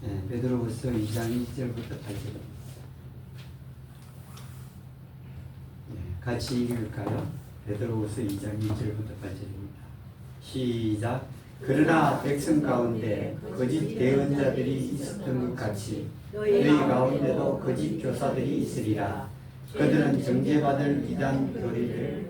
베드로후서 2장 1절부터 8절입니다. 같이 읽을까요? 베드로후서 2장 1절부터 8절입니다. 시작. 그러나 백성 가운데 거짓 대언자들이 있었던 것 같이 너희 가운데도 거짓 교사들이 있으리라. 그들은 정죄받을 이단 교리를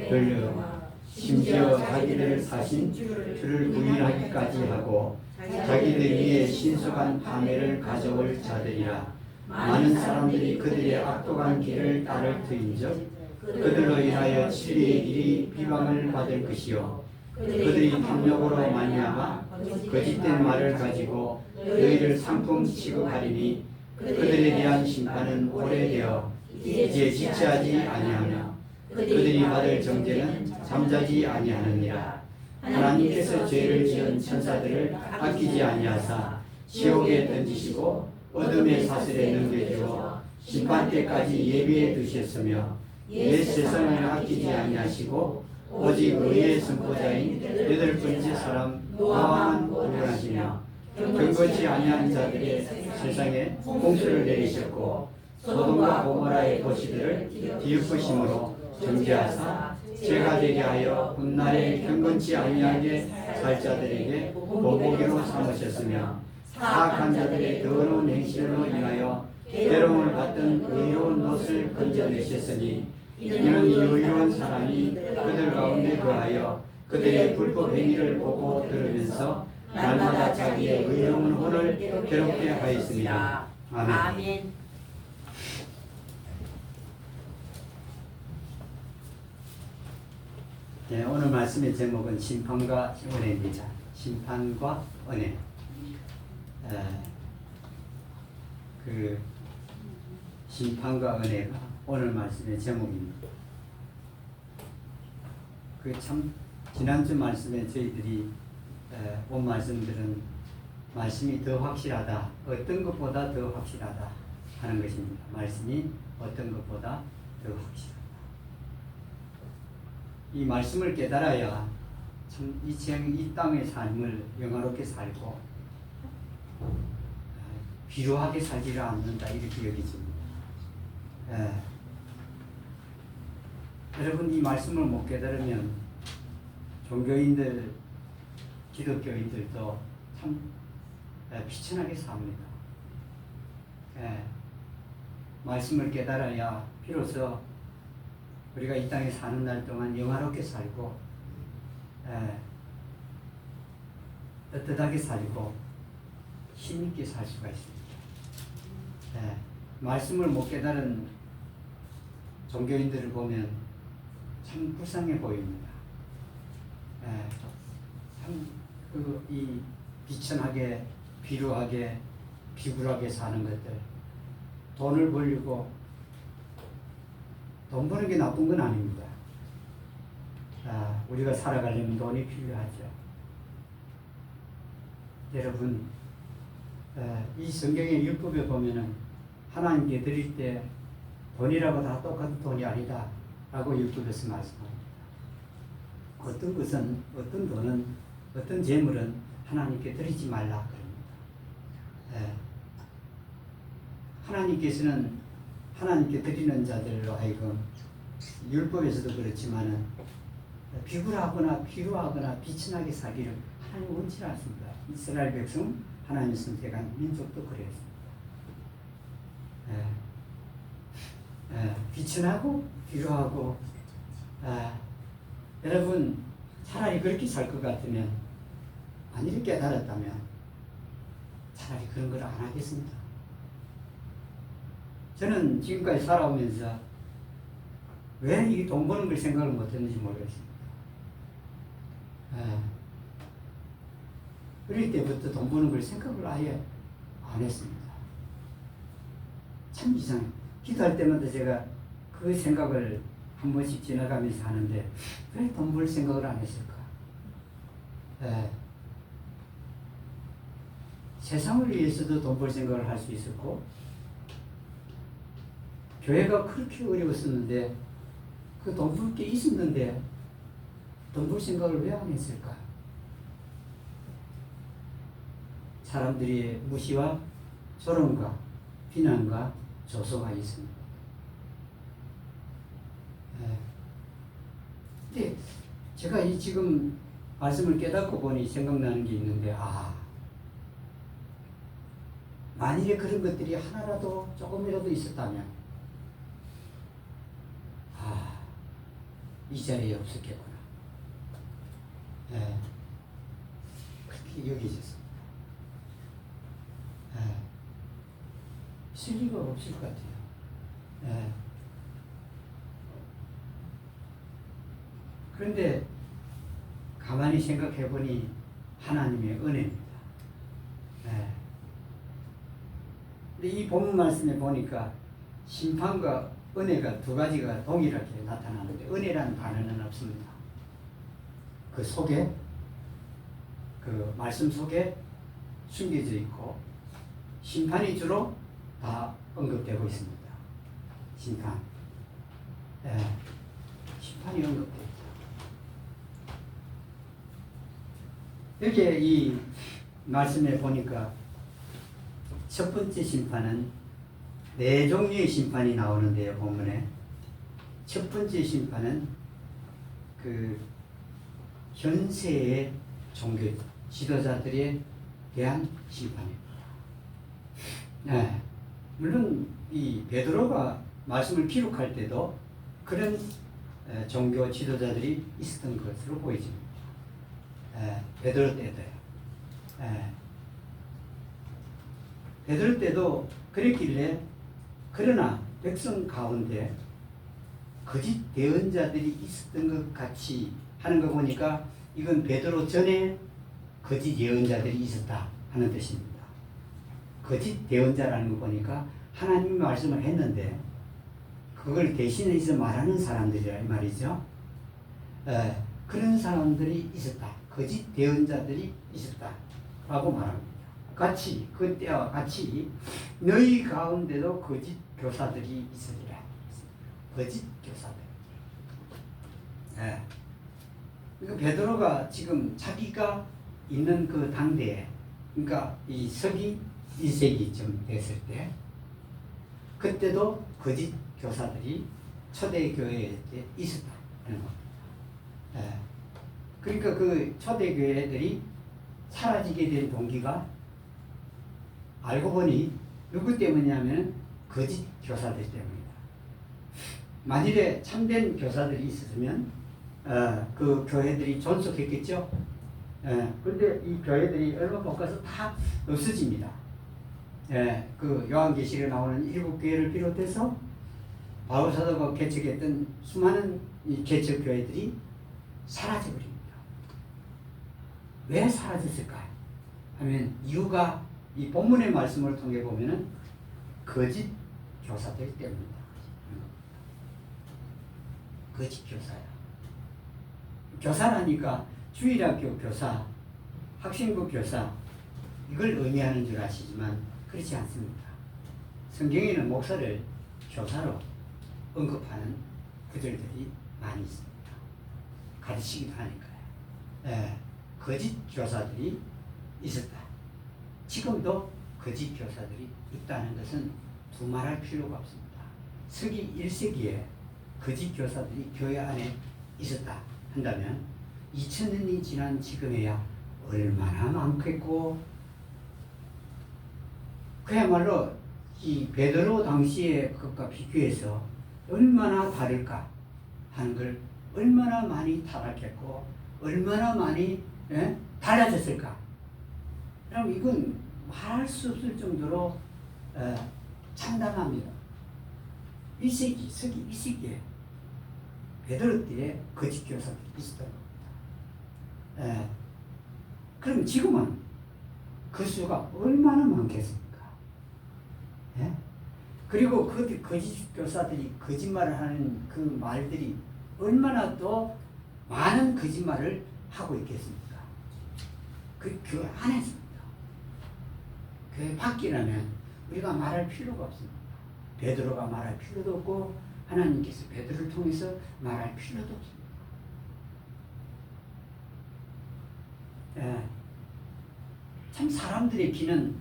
돌려 심지어 자기들 사신 주를 부인하기까지 하고 자기들 위에 신속한 파멸을 가져올 자들이라. 많은 사람들이 그들의 악독한 길을 따를 터인즉 그들로 인하여 진리의 길이 비방을 받을 것이요 그들이 탐욕으로 말미암아 거짓된 말을 가지고 너희를 상품 취급하리니 그들에 대한 심판은 오래되어 이제 지체하지 아니하며 그들이 받을 정죄는 잠자지 아니하느니라. 하나님께서 죄를 지은 천사들을 아끼지 아니하사 지옥에 던지시고 어둠의 사슬에 넘겨주어 심판 때까지 예비해 두셨으며 옛 세상을 아끼지 아니하시고 오직 의의 선포자인 여덟 번째 사람 노아만 구원하시며 경건치 아니한 자들의 세상에 공수를 내리셨고 소돔과 고모라의 도시들을 뒤엎으심으로 정죄하사 죄가 되게 하여 훗날에 경건치 아니하게 살 자들에게 보복으로 삼으셨으며 사악한 자들의 더러운 행실로 인하여 괴로움을 받던 의로운 롯을 건져내셨으니 이는 의로운 사람이 그들 가운데 거하여 그들의 불법 행위를 보고 들으면서 날마다 자기의 의로운 혼을 괴롭게 하였습니다. 아멘. 네, 오늘 말씀의 제목은 심판과 은혜입니다. 심판과 은혜. 그 심판과 은혜가 오늘 말씀의 제목입니다. 그 참 지난주 말씀에 저희들이 본 말씀들은 말씀이 더 확실하다, 어떤 것보다 더 확실하다 하는 것입니다. 말씀이 어떤 것보다 더 확실하다. 이 말씀을 깨달아야 참 이 땅의 삶을 영화롭게 살고 비루하게 살지를 않는다 이렇게 여기집니다. 여러분 이 말씀을 못 깨달으면 종교인들, 기독교인들도 참 비천하게 삽니다. 말씀을 깨달아야 비로소 우리가 이 땅에 사는 날 동안 영화롭게 살고 떳떳하게 살고 힘있게 살 수가 있습니다. 말씀을 못 깨달은 종교인들을 보면 참 불쌍해 보입니다. 참 이 비천하게 비루하게 비굴하게 사는 것들, 돈을 벌려고 돈 버는 게 나쁜 건 아닙니다. 우리가 살아가려면 돈이 필요하죠. 여러분, 이 성경의 율법에 보면은 하나님께 드릴 때 돈이라고 다 똑같은 돈이 아니다 라고 율법에서 말씀합니다. 어떤 것은, 어떤 돈은, 어떤 재물은 하나님께 드리지 말라 그럽니다. 하나님께서는 하나님께 드리는 자들로 하여금 율법에서도 그렇지만은 비굴하거나 비루하거나 비천하게 살기를 하나님 원치 않습니다. 이스라엘 백성 하나님 선택한 민족도 그랬습니다. 비천하고 비루하고 여러분 차라리 그렇게 살 것 같으면 만일 깨달았다면 차라리 그런 걸 안 하겠습니다. 저는 지금까지 살아오면서 왜 이 돈 버는 걸 생각을 못했는지 모르겠습니다. 어릴 때부터 돈 버는 걸 생각을 아예 안 했습니다. 참 이상해요. 기도할 때마다 제가 그 생각을 한 번씩 지나가면서 하는데 왜 돈 벌 생각을 안 했을까? 세상을 위해서도 돈 벌 생각을 할 수 있었고 교회가 그렇게 어려웠었는데 그 돈 벌 게 있었는데 돈 벌 생각을 왜 안 했을까? 사람들의 무시와 조롱과 비난과 조소가 있습니다. 근데 제가 이 지금 말씀을 깨닫고 보니 생각나는 게 있는데, 만일에 그런 것들이 하나라도 조금이라도 있었다면 이 자리에 없었겠구나. 그렇게 여기졌습니다. 있을 리가 없을 것 같아요. 그런데 가만히 생각해 보니 하나님의 은혜입니다. 근데 이 본문 말씀에 보니까 심판과 은혜가 두 가지가 동일하게 나타나는데, 은혜라는 단어는 없습니다. 그 속에, 그 말씀 속에 숨겨져 있고, 심판이 주로 다 언급되고 있습니다. 심판. 심판이 언급되어 있다. 이렇게 이 말씀에 보니까 첫 번째 심판은 네 종류의 심판이 나오는데요, 본문에. 첫 번째 심판은 그 현세의 종교 지도자들에 대한 심판입니다. 물론 이 베드로가 말씀을 기록할 때도 그런 종교 지도자들이 있었던 것으로 보여집니다. 베드로 때도요. 베드로 때도 그랬길래, 그러나 백성 가운데 거짓 대언자들이 있었던 것 같이 하는 거 보니까 이건 베드로 전에 거짓 예언자들이 있었다 하는 뜻입니다. 거짓 대언자라는 거 보니까 하나님이 말씀을 했는데 그걸 대신해서 말하는 사람들이라 이 말이죠. 그런 사람들이 있었다. 거짓 대언자들이 있었다 라고 말합니다. 같이, 그때와 같이 너희 가운데도 거짓 교사들이 있으리라. 거짓 교사들. 그러니까 베드로가 지금 자기가 있는 그 당대에, 그러니까 이 서기 1세기쯤 됐을 때, 그때도 거짓 교사들이 초대교회에 있었다는 겁니다. 그러니까 그 초대교회들이 사라지게 된 동기가 알고 보니 누구 때문이냐면 거짓 교사들 때문이다. 만일에 참된 교사들이 있었으면 그 교회들이 존속했겠죠. 그런데 이 교회들이 얼마 못 가서 다 없어집니다. 그 요한계시록에 나오는 7교회를 비롯해서 바울 사도가 개척했던 수많은 이 개척 교회들이 사라져버립니다. 왜 사라졌을까 하면 이유가 이 본문의 말씀을 통해 보면은 거짓 교사들 때문이다. 거짓 교사야. 교사라니까 주일학교 교사, 학생부 교사 이걸 의미하는 줄 아시지만 그렇지 않습니다. 성경에는 목사를 교사로 언급하는 구절들이 많이 있습니다. 가르치기도 하니까요. 거짓 교사들이 있었다. 지금도 거짓 교사들이 있다는 것은 두말할 필요가 없습니다. 서기 1세기에 거짓 교사들이 교회 안에 있었다 한다면 2000년이 지난 지금에야 얼마나 많겠고, 그야말로 이 베드로 당시의 것과 비교해서 얼마나 다를까 하는 걸 얼마나 많이 타락했고 얼마나 많이 달라졌을까. 그럼 이건 말할 수 없을 정도로 참담합니다. 1세기, 서기 1세기에 베드로 때에 거짓 교사들이 있었던 겁니다. 그럼 지금은 그 수가 얼마나 많겠습니까? 그리고 그 거짓 교사들이 거짓말을 하는 그 말들이 얼마나 또 많은 거짓말을 하고 있겠습니까? 그 교회 안에서입니다. 교회 밖이라면 우리가 말할 필요가 없습니다. 베드로가 말할 필요도 없고 하나님께서 베드로를 통해서 말할 필요도 없습니다. 참 사람들의 귀는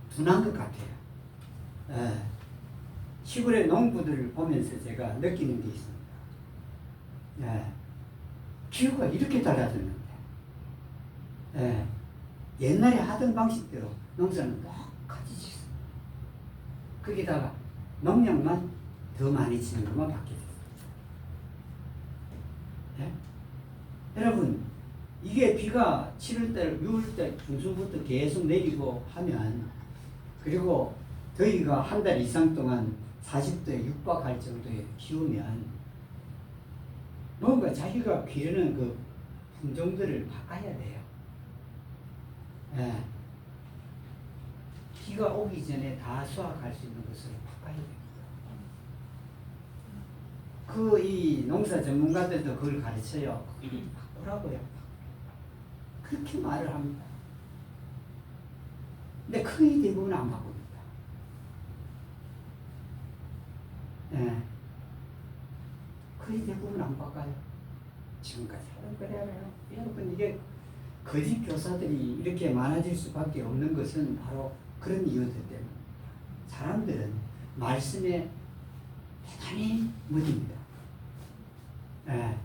둔한 것 같아요. 예. 시골의 농부들을 보면서 제가 느끼는 게 있습니다. 예. 기후가 이렇게 달라졌는데, 예. 옛날에 하던 방식대로 농사는 똑같이 짓습니다. 거기다가 농약만 더 많이 치는 것만 바뀌었어요. 예? 여러분, 이게 비가 7월달, 6월달 중순부터 계속 내리고 하면, 그리고 더위가 한 달 이상 동안 40도에 육박할 정도의 기우면 뭔가 자기가 기르는 그 품종들을 바꿔야 돼요. 예. 비가 오기 전에 다 수확할 수 있는 것으로 바꿔야 됩니다. 이 농사 전문가들도 그걸 가르쳐요. 바꾸라고요. 그렇게 말을 합니다. 근데 거의 대부분 안 바꿉니다. 예. 거의 대부분 안 바꿔요. 지금까지 하는 거래요. 여러분, 이게 거짓 교사들이 이렇게 많아질 수밖에 없는 것은 바로 그런 이유들 때문입니다. 사람들은 말씀에 대단히 무딥니다. 예.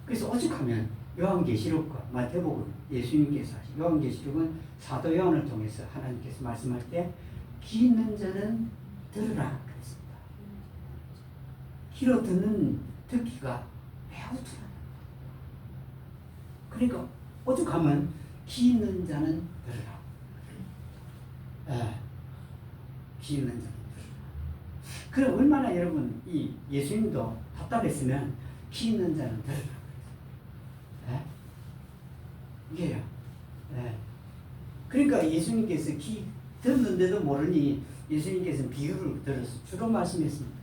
그래서 오죽하면 요한계시록과 마태복음, 예수님께서 하신 요한계시록은 사도 요한을 통해서 하나님께서 말씀할 때 귀 있는 자는 들으라 그랬습니다. 귀로 듣기가 매우 둔하다. 그러니까 오죽하면 귀 있는 자는 들으라. 예. 귀 있는 자는 들으라. 그럼 얼마나 여러분 이 예수님도 답답했으면 귀 있는 자는 들으라. 예? 이게요. 예. 그러니까 예수님께서 귀 듣는데도 모르니 예수님께서는 비유를 들어서 주로 말씀했습니다.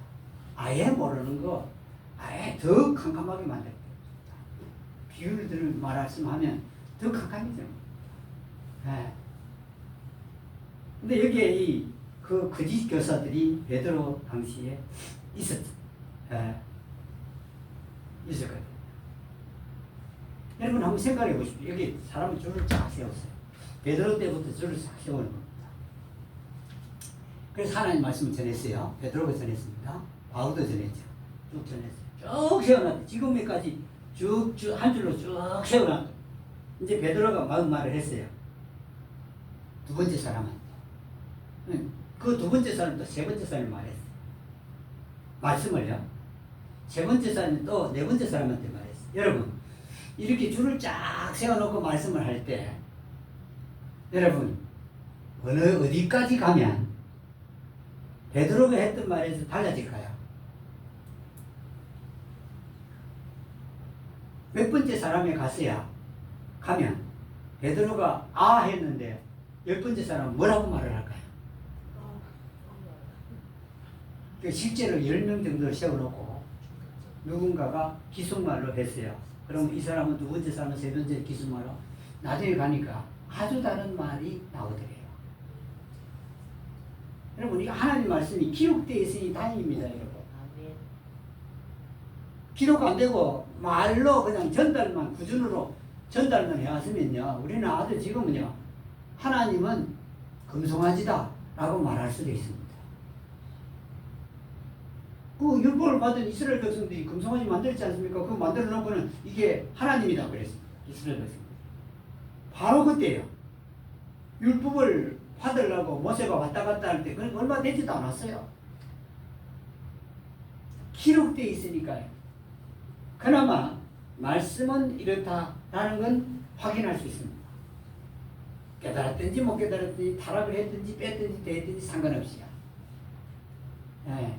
아예 모르는 거 아예 더 캄캄하게 만들다. 비유를 들을 말씀하면 더 캄캄해져요. 예. 근데 여기에 그 거짓 교사들이 베드로 당시에 있었죠. 예. 있었거든요. 여러분 한번 생각해 보십시오. 여기 사람을 줄을 쫙 세웠어요. 베드로 때부터 줄을 쫙 세우는 겁니다. 그래서 하나님 말씀을 전했어요. 베드로가 전했습니다. 바울도 전했죠. 쭉 전했어요. 쭉 세워놨어요. 지금까지 쭉쭉 한 줄로 쭉 세워놨어요. 이제 베드로가 마음 말을 했어요. 두 번째 사람한테. 그 두 번째 사람도 세 번째 사람을 말했어요. 말씀을요. 세 번째 사람이 또 네 번째 사람한테 말했어요. 여러분, 이렇게 줄을 쫙 세워놓고 말씀을 할 때, 여러분, 어디까지 가면 베드로가 했던 말에서 달라질까요? 몇 번째 사람에 가면 베드로가 아 했는데 열 번째 사람은 뭐라고 말을 할까요? 실제로 10명 정도를 세워놓고 누군가가 기속말로 했어요. 그럼 이 사람은 두 번째 사람은 세 번째 기속말로, 나중에 가니까 아주 다른 말이 나오더래요. 여러분, 이 하나님 말씀이 기록되어 있으니 다행입니다, 여러분. 기록 안 되고 말로 그냥 전달만, 구준으로 전달만 해왔으면요, 우리는 아주 지금은요, 하나님은 금송아지다 라고 말할 수도 있습니다. 그 율법을 받은 이스라엘 백성들이 금송아지 만들지 않습니까? 그거 만들어 놓고는 이게 하나님이다 그랬습니다. 이스라엘 백성들. 바로 그때요. 율법을 받으려고 모세가 왔다 갔다 할 때 그건 얼마 되지도 않았어요. 기록되어 있으니까요. 그나마 말씀은 이렇다라는 건 확인할 수 있습니다. 깨달았든지 못 깨달았든지 타락을 했든지 뺐든지 됐든지 상관없이요. 예.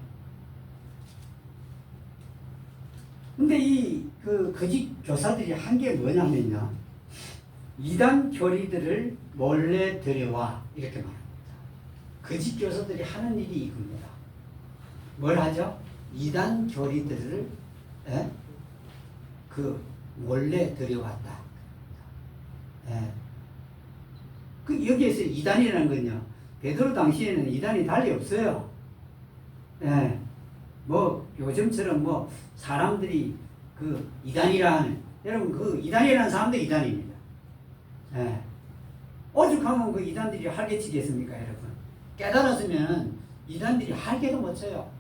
근데 그 거짓 교사들이 한 게 뭐냐면요, 이단 교리들을 몰래 들여와 이렇게 말합니다. 거짓 교사들이 하는 일이 이겁니다. 뭘 하죠? 이단 교리들을 몰래 들여왔다. 예. 여기에서 이단이라는 건요, 베드로 당시에는 이단이 달리 없어요. 예. 요즘처럼 사람들이 이단이라 하는, 여러분, 이단이라는 사람도 이단입니다. 예. 오죽하면 그 이단들이 활개 치겠습니까, 여러분? 깨달았으면 이단들이 활개도 못 쳐요.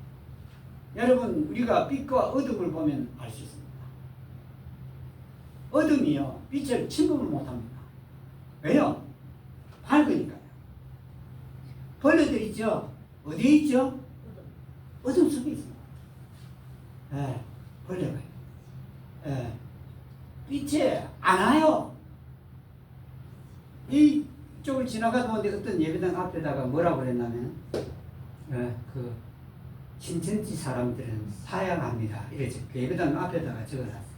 여러분, 우리가 빛과 어둠을 보면 알 수 있습니다. 어둠이요, 빛을 침범을 못합니다. 왜요? 밝으니까요. 벌레들 있죠? 어디에 있죠? 어둠 속에 있습니다. 예, 벌레가. 예, 빛에 안 와요. 이쪽을 지나가다 보는데 어떤 예배당 앞에다가 뭐라고 그랬냐면, 그 신천지 사람들은 사양합니다. 이랬죠. 그 예배당 앞에다가 적어놨어요.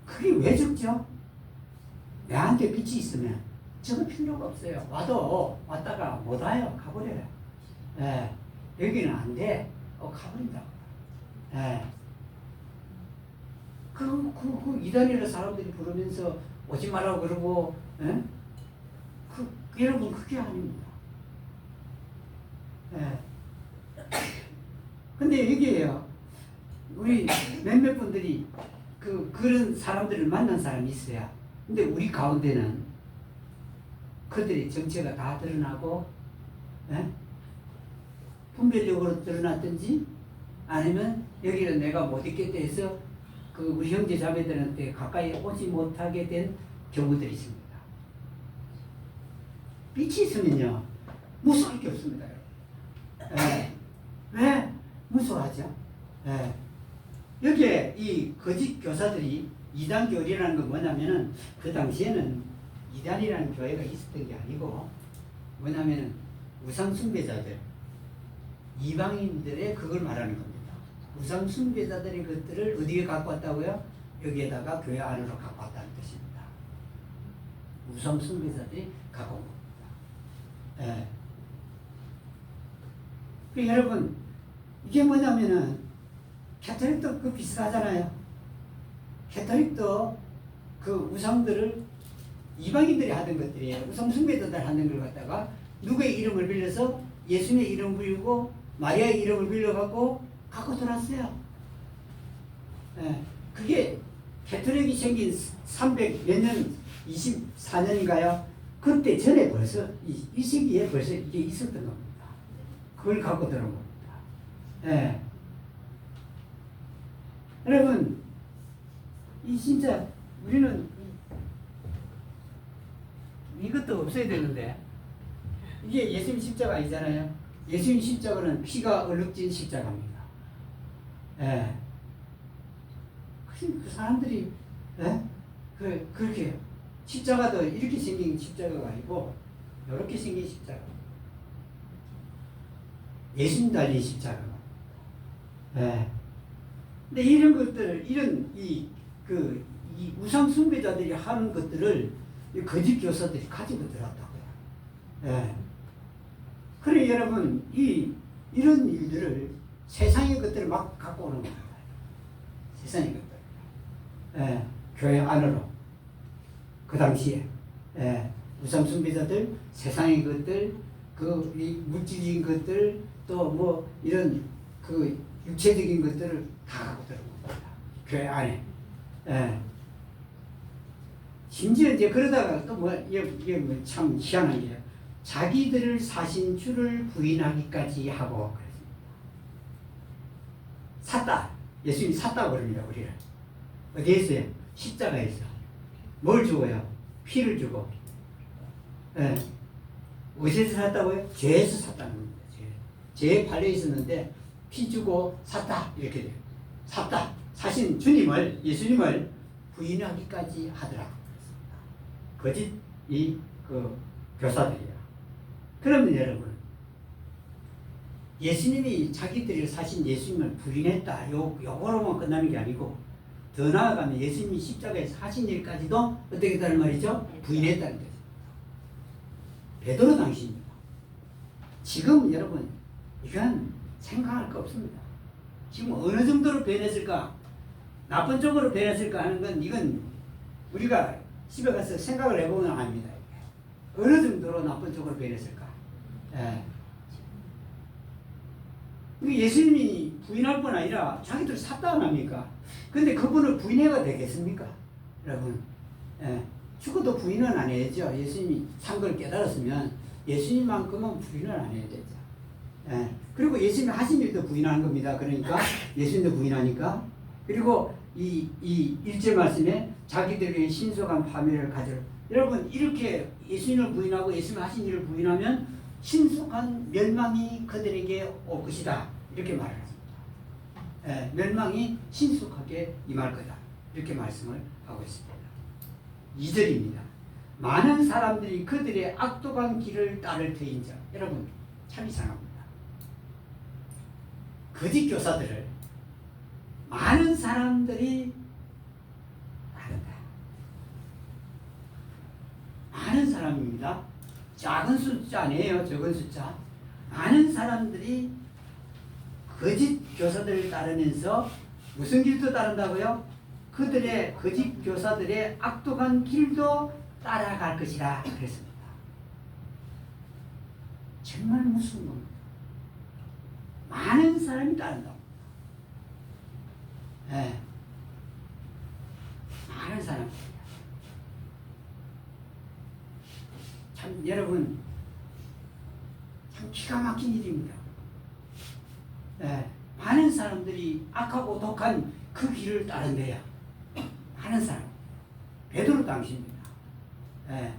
그게 왜 적죠? 내한테 빛이 있으면 적을 필요가 없어요. 왔다가 못 와요. 가버려요. 예, 여기는 안 돼. 가버린다고. 예. 그 이단이라는 사람들이 부르면서 오지 말라고 그러고, 예? 여러분, 그게 아닙니다. 예. 근데 여기에요, 우리 몇몇 분들이 그런 사람들을 만난 사람이 있어요. 근데 우리 가운데는 그들의 정체가 다 드러나고, 예? 분별력으로 드러났든지, 아니면 여기는 내가 못 있겠다 해서 우리 형제 자매들한테 가까이 오지 못하게 된 경우들이 있습니다. 빛이 있으면요, 무서울 게 없습니다. 예. 왜 무서워하죠? 예. 여기에 이 거짓 교사들이 이단교리라는 건 뭐냐면은, 그 당시에는 이단이라는 교회가 있었던 게 아니고, 뭐냐면은 우상숭배자들, 이방인들의 그걸 말하는 겁니다. 우상숭배자들의 것들을 어디에 갖고 왔다고요? 여기에다가 교회 안으로 갖고 왔다는 뜻입니다. 우상숭배자들이 갖고 온 겁니다. 예. 그 여러분, 이게 뭐냐면은 캐톨릭도 그 비슷하잖아요. 캐톨릭도 그 우상들을 이방인들이 하던 것들이에요. 우상숭배자들 하는 걸 갖다가 누구의 이름을 빌려서 예수님의 이름을 빌리고 마리아의 이름을 빌려갖고 갖고 돌았어요. 예, 그게 캐톨릭이 생긴 300 몇 년, 24년인가요? 그때 전에 벌써 이 시기에 벌써 이게 있었던 겁니다. 그걸 갖고 들어온 겁니다. 예. 여러분, 이 진짜 우리는 이것도 없어야 되는데, 이게 예수님 십자가 아니잖아요. 예수님 십자가는 피가 얼룩진 십자가입니다. 예. 그 사람들이, 예? 그렇게 십자가도 이렇게 생긴 십자가가 아니고 이렇게 생긴 십자가. 예수님 달린 십자가가. 예. 근데 이런 것들을, 이 우상 숭배자들이 하는 것들을 이 거짓 교사들이 가지고 들었다고요. 예. 그래 여러분, 이런 일들을, 세상의 것들을 막 갖고 오는 겁니다. 세상의 것들. 예. 교회 안으로. 그 당시에. 예. 우상 숭배자들, 세상의 것들, 이 물질적인 것들, 또 뭐 이런 육체적인 것들을 다 갖고 들어온 겁니다. 교회 안에. 예. 심지어 이제 그러다가 또 이게 참 희한한 게요. 자기들을 사신 주를 부인하기까지 하고 그랬습니다. 샀다. 예수님이 샀다고 그럽니다, 우리를. 어디에 있어요? 십자가에서. 뭘 주고요? 피를 주고. 예. 어디에서 샀다고요? 죄에서 샀다는 겁니다. 죄에 팔려 있었는데 피 주고 샀다. 이렇게 돼요. 샀다. 사신 주님을, 예수님을 부인하기까지 하더라. 거짓 교사들이야. 그러면 여러분, 예수님이 자기들이 사신 예수님을 부인했다. 요거로만 끝나는 게 아니고, 더 나아가면 예수님이 십자가에서 하신 일까지도 어떻게 했다는 말이죠? 부인했다는 거죠. 베드로 당시입니다. 지금 여러분, 이건 생각할 거 없습니다. 지금 어느 정도로 변했을까? 나쁜 쪽으로 변했을까 하는 건, 이건 우리가 집에 가서 생각을 해보면 압니다. 어느 정도로 나쁜 쪽으로 변했을까? 예. 예수님이 부인할 뿐 아니라 자기들 샀다 안 합니까? 근데 그분을 부인해가 되겠습니까? 여러분. 예. 죽어도 부인은 안 해야죠. 예수님이 산 걸 깨달았으면 예수님만큼은 부인을 안 해야 되죠. 예. 그리고 예수님이 하신 일도 부인하는 겁니다. 그러니까 예수님도 부인하니까. 그리고 이 1절 말씀에 자기들에게 신속한 파멸을 가져라. 여러분 이렇게 예수님을 부인하고 예수님 하신 일을 부인하면 신속한 멸망이 그들에게 올 것이다. 이렇게 말을 합니다. 예, 멸망이 신속하게 임할 거다. 이렇게 말씀을 하고 있습니다. 2절입니다. 많은 사람들이 그들의 악독한 길을 따를 터인즉. 여러분 참 이상합니다. 거짓 교사들을 많은 사람들이 따른다. 많은 사람입니다. 작은 숫자 아니에요. 적은 숫자. 많은 사람들이 거짓 교사들을 따르면서 무슨 길도 따른다고요? 그들의 거짓 교사들의 악독한 길도 따라갈 것이라 그랬습니다. 정말 무서운 겁니다. 많은 사람이 따른다고. 네. 많은 사람. 참 여러분 참 기가 막힌 일입니다. 네. 많은 사람들이 악하고 독한 그 길을 따른대요. 많은 사람. 베드로 당시입니다. 네.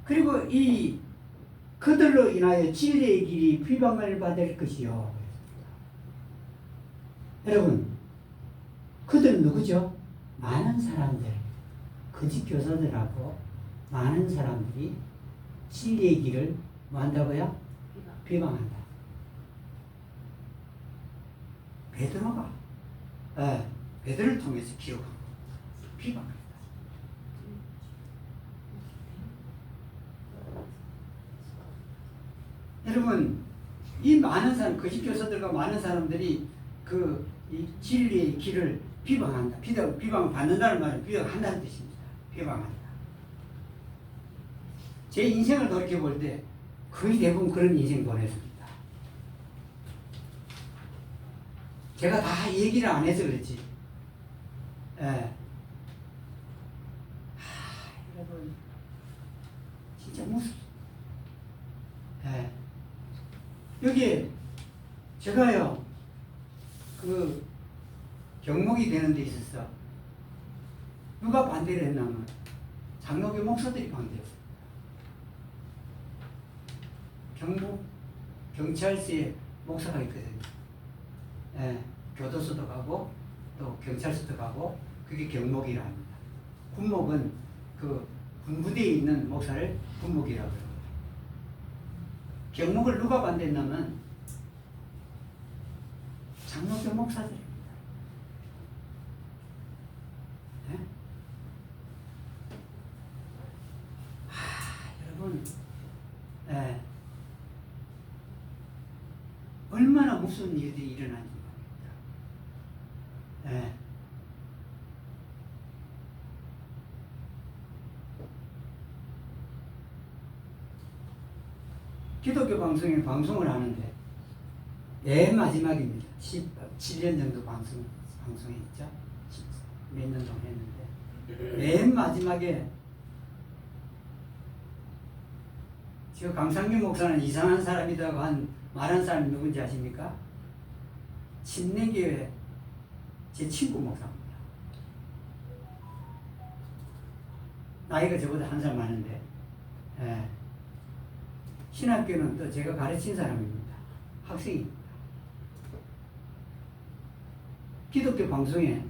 그리고 이 그들로 인하여 진리의 길이 비방을 받을 것이요. 여러분, 그들은 누구죠? 많은 사람들, 거짓 교사들하고 많은 사람들이 진리의 길을 뭐 한다고요? 비방한다. 베드로가 베드로를 통해서 기록합니다. 비방합니다. 여러분, 이 많은 사람, 거짓 교사들과 많은 사람들이 이 진리의 길을 비방한다. 비방을 받는다는 말은 비방한다는 뜻입니다. 비방한다. 제 인생을 돌이켜볼 때 거의 대부분 그런 인생 보냈습니다. 제가 다 얘기를 안 해서 그렇지. 여러분, 진짜 무섭습니다. 여기 제가요 그 경목이 되는 데 있어서 누가 반대를 했냐면 장로교 목사들이 반대했어요. 경북 경찰서에 목사가 있거든요. 교도소도 가고 또 경찰서도 가고 그게 경목이라 합니다. 군목은 그 군부대에 있는 목사를 군목이라고 해요. 경목을 누가 반대했냐면 장로교 목사들입니다. 네? 여러분, 얼마나 무서운 일들이 일어나는지 말입니다. 기독교 방송에 방송을 하는데 맨 마지막입니다. 7년 정도 방송했죠. 몇 년 동안 했는데 맨 마지막에 저 강상규 목사는 이상한 사람이라고 말한 사람이 누군지 아십니까? 침례교회 제 친구 목사입니다. 나이가 저보다 한 살 많은데 신학교는 또 제가 가르친 사람입니다. 학생입니다. 기독교 방송에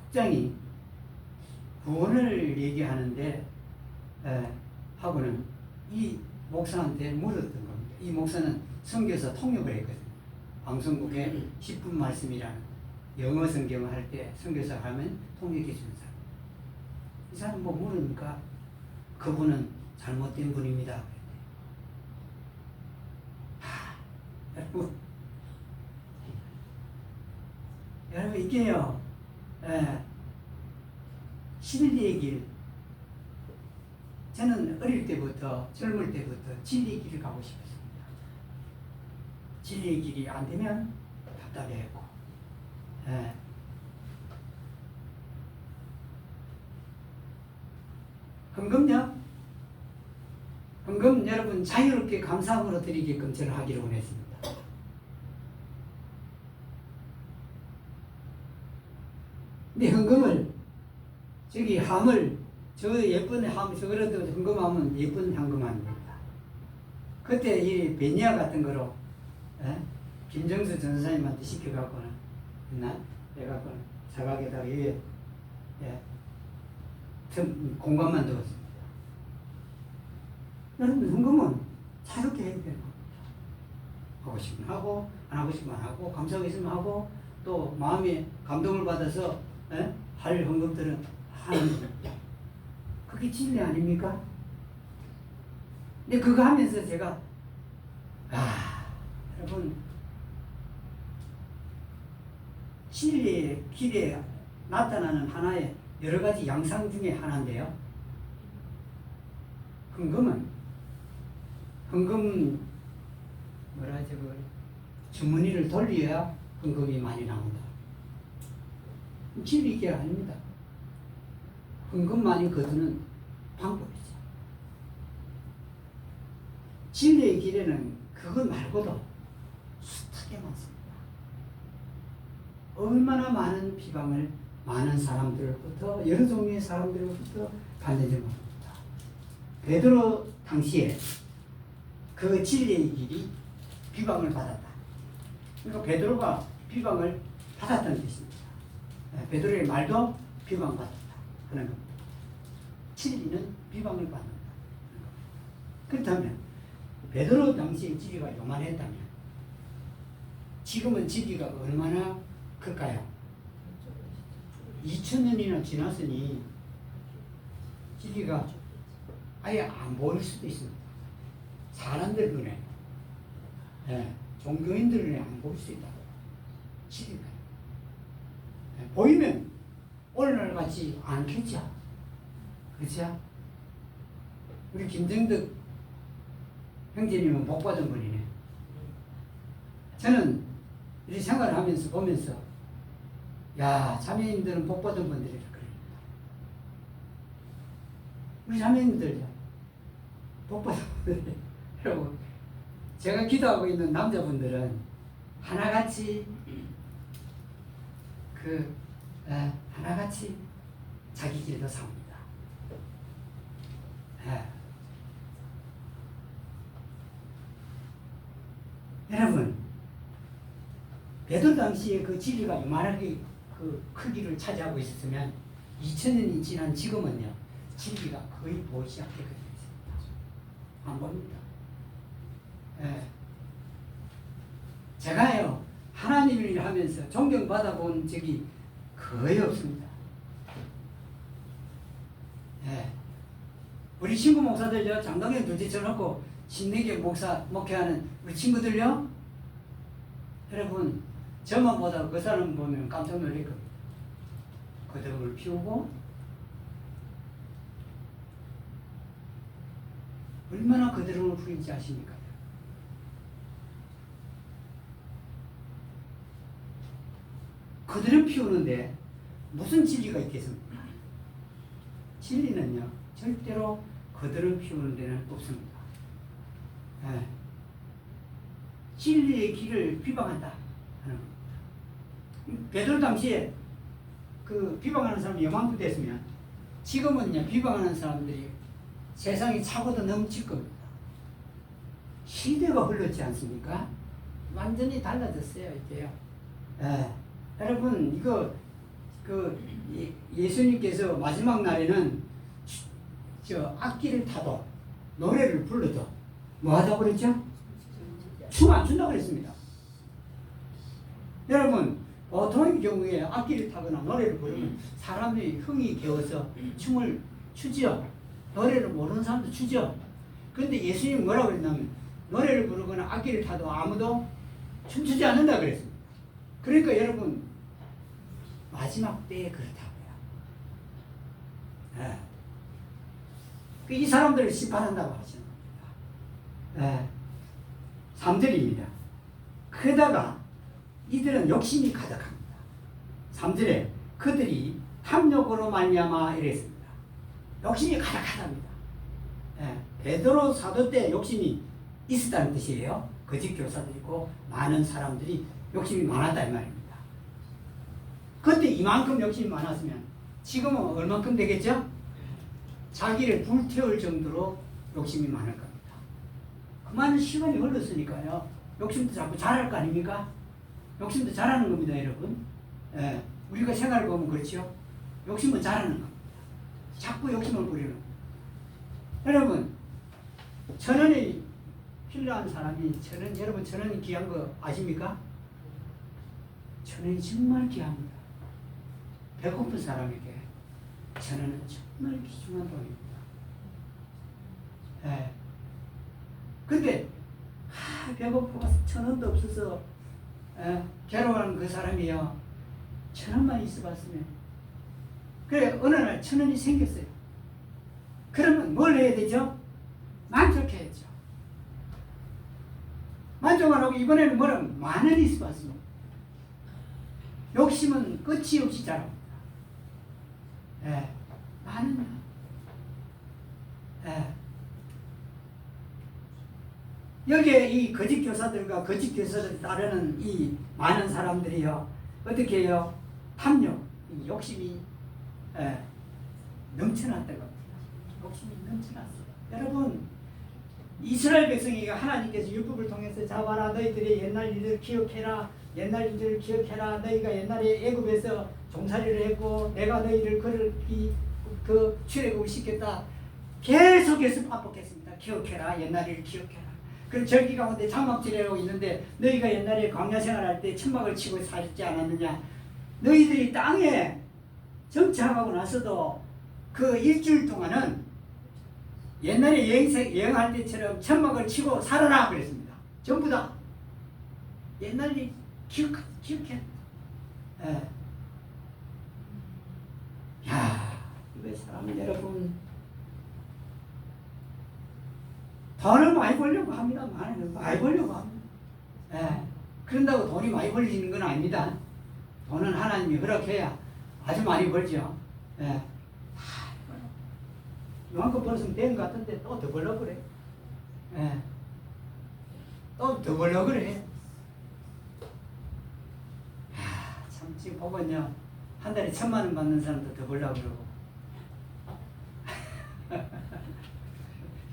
국장이 구원을 얘기하는데 하고는 이 목사한테 물었던 겁니다. 이 목사는 선교사 통역을 했거든요. 방송국에 10분 말씀이라는 영어 성경을 할 때 선교사 하면 통역해 주는 사람. 이 사람 뭐 물으니까 그분은 잘못된 분입니다. 여러분 이게요, 진리의 길. 저는 어릴 때부터 젊을 때부터 진리의 길을 가고 싶었습니다. 진리의 길이 안 되면 답답해했고, 예. 헌금요? 헌금 여러분 자유롭게 감사함으로 드리게끔 저는 하기로 원했습니다. 근데 헌금을 저기 함을 저 예쁜 함 저거라도 헌금하면 예쁜 헌금합니다. 그때 이 베니아 같은 거로 김정수 전사님한테 시켜갖고는 했나? 해갖고는 사각에다가 위에 공간만 두었습니다. 여러분 헌금은 자유롭게 해야 되는 겁니다. 하고 싶으면 하고 안 하고 싶으면 하고 감사하고 있으면 하고 또 마음에 감동을 받아서 할 헌금들은 하는 겁니다. 그게 진리 아닙니까? 근데 그거 하면서 제가 여러분 진리의 길에 나타나는 하나의 여러 가지 양상 중에 하나인데요. 헌금 주머니를 돌려야 헌금이 많이 나온다. 진리 길 아닙니다. 헌금 많이 거두는 방법이죠. 진리의 길에는 그것 말고도 숱하게 많습니다. 얼마나 많은 비방을 많은 사람들로부터 여러 종류의 사람들로부터 받는지 모릅니다. 베드로 당시에 그 진리의 길이 비방을 받았다. 그러니까 베드로가 비방을 받았다는 뜻입니다. 베드로의 말도 비방받았다 하는 겁니다. 진리는 비방을 받는다. 그렇다면 베드로 당시의 진리가 요만했다면 지금은 진리가 얼마나 클까요? 2000년이나 지났으니 진리가 아예 안 보일 수도 있습니다. 사람들 눈에, 종교인들 눈에 안 보일 수 있다. 진리가 보이면 오늘날 같지 않겠죠. 그렇죠? 우리 김정득 형제님은 복받은 분이네. 저는 이 생활을 하면서 보면서 야, 자매님들은 복받은 분들이라 그래요. 우리 자매님들 복받은 분들이 여러분 제가 기도하고 있는 남자분들은 하나같이 하나같이 자기 길도 삽니다. 여러분 베드로 당시에 그 진리가 요만하게 그 크기를 차지하고 있었으면 2000년이 지난 지금은요 진리가 거의 보이기 시작하게 되어 있습니다. 안 보입니다. 제가요 하나님을 하면서 존경받아본 적이 거의 없습니다. 우리 친구 목사들요 장동현 둘째 쳐놓고 신내교 목사 목회하는 우리 친구들요 여러분 저만 보다 그 사람 보면 깜짝 놀랄 겁니다. 거듭을 피우고 얼마나 거듭을 피우는지 아십니까? 거듭을 피우는데 무슨 진리가 있겠습니까? 진리는요 절대로 거듭을 피우는 데는 없습니다. 진리의 길을 비방한다 하는 겁니다. 베드로 당시에 그 비방하는 사람이 요만큼 됐으면 지금은요 비방하는 사람들이 세상이 차고도 넘칠 겁니다. 시대가 흘렀지 않습니까? 완전히 달라졌어요 이제요. 여러분 이거 예수님께서 마지막 날에는 저 악기를 타도 노래를 불러도 뭐 하다고 그랬죠? 춤 안 춘다고 그랬습니다. 여러분 보통의 경우에 악기를 타거나 노래를 부르면 사람이 흥이 겨워서 춤을 추죠. 노래를 모르는 사람도 추죠. 그런데 예수님이 뭐라고 그랬냐면 노래를 부르거나 악기를 타도 아무도 춤추지 않는다 그랬습니다. 그러니까 여러분 마지막 때에 그렇다고요. 이 사람들을 심판한다고 하시는 겁니다. 3절입니다. 그러다가 이들은 욕심이 가득합니다. 3절에 그들이 탐욕으로 말미암아 이랬습니다. 욕심이 가득하답니다. 예, 베드로 사도 때 욕심이 있었다는 뜻이에요. 거짓 교사들이고 많은 사람들이 욕심이 많았다 이 말입니다. 그때 이만큼 욕심이 많았으면 지금은 얼만큼 되겠죠? 자기를 불태울 정도로 욕심이 많을 겁니다. 그 많은 시간이 흘렀으니까요. 욕심도 자꾸 잘할 거 아닙니까? 욕심도 잘하는 겁니다, 여러분. 예, 우리가 생활을 보면 그렇죠. 욕심은 잘하는 겁니다. 자꾸 욕심을 부리는 겁니다. 여러분, 천원이 필요한 사람이 여러분 천원이 귀한 거 아십니까? 천원이 정말 귀합니다. 배고픈 사람에게 천원은 정말 귀중한 돈입니다. 예. 근데 배고프고 천원도 없어서 괴로워하는 그 사람이요, 천원만 있어봤으면, 그래 어느 날 천원이 생겼어요. 그러면 뭘 해야 되죠? 만족해야죠. 만족을 하고 이번에는 뭐라면 만원이 있어봤습니다. 욕심은 끝이 없이 자랍니다. 예, 만원. 예. 여기에 이 거짓 교사들과 거짓 교사를 따르는 이 많은 사람들이요, 어떻게 해요? 탐욕, 욕심이 넘쳐났다고 합니다. 욕심이 넘쳐났어요. 여러분, 이스라엘 백성이 하나님께서 율법을 통해서 잡아라, 너희들의 옛날 일을 기억해라, 옛날 일들을 기억해라, 너희가 옛날에 애굽에서 종살이를 했고 내가 너희를 그 출애굽을 시켰다. 계속해서 반복했습니다. 기억해라, 옛날 일을 기억해라. 그럼 절기 가운데 장막지례라고 있는데 너희가 옛날에 광야 생활할 때 천막을 치고 살지 않았느냐? 너희들이 땅에 정착하고 나서도 그 일주일 동안은 옛날에 여행할 때처럼 천막을 치고 살아라 그랬습니다. 전부 다 옛날 일 기억해. 예. 야, 이거 사람 여러분, 돈을 많이 벌려고 합니다. 많이 벌려고 합니다. 예. 그런다고 돈이 많이 벌리는 건 아닙니다. 돈은 하나님이 허락해야 아주 많이 벌죠. 예. 이만큼 벌었으면 된 것 같은데 또 더 벌려고 그래. 예. 또 더 벌려고 그래. 참, 지금 보면요, 한 달에 1,000만 원 받는 사람도 더 벌려고 그러고.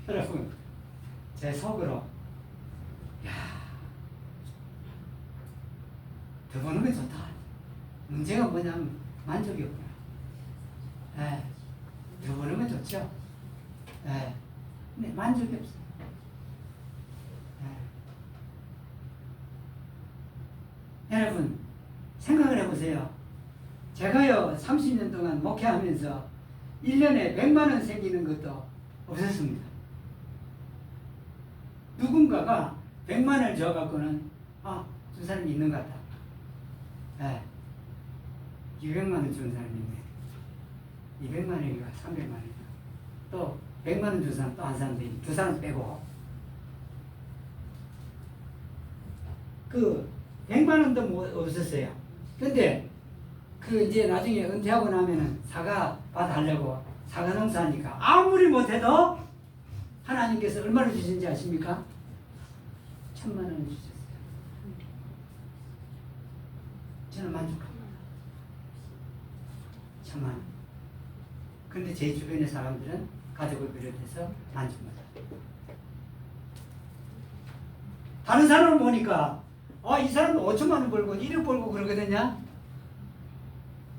여러분, 제 속으로, 야, 더 버는 게 좋다. 문제가 뭐냐면 만족이 없구나. 예, 더 버는 건 좋죠. 예, 근데 만족이 없어요. 예. 여러분, 생각을 해보세요. 제가요, 30년 동안 목회하면서 1년에 100만 원 생기는 것도 없었습니다. 누군가가 100만 원을 줘갖고는, 준 사람이 있는 것 같다. 예. 200만 원 준 사람이 있네. 200만 원이가 300만 원이가. 또 100만 원 준 사람 또 한 사람들이, 두 사람 빼고. 그 100만 원도 뭐 없었어요. 근데 그 이제 나중에 은퇴하고 나면은 사과 받아하려고 사과 농사하니까 아무리 못해도 하나님께서 얼마를 주신지 아십니까? 1,000만 원 주셨어요. 저는 만족합니다. 1,000만 원. 그런데 제 주변의 사람들은 가족을 비롯해서 만족 못합니다. 다른 사람을 보니까 이 사람은 5천만 원 벌고 1억 벌고 그러거든요.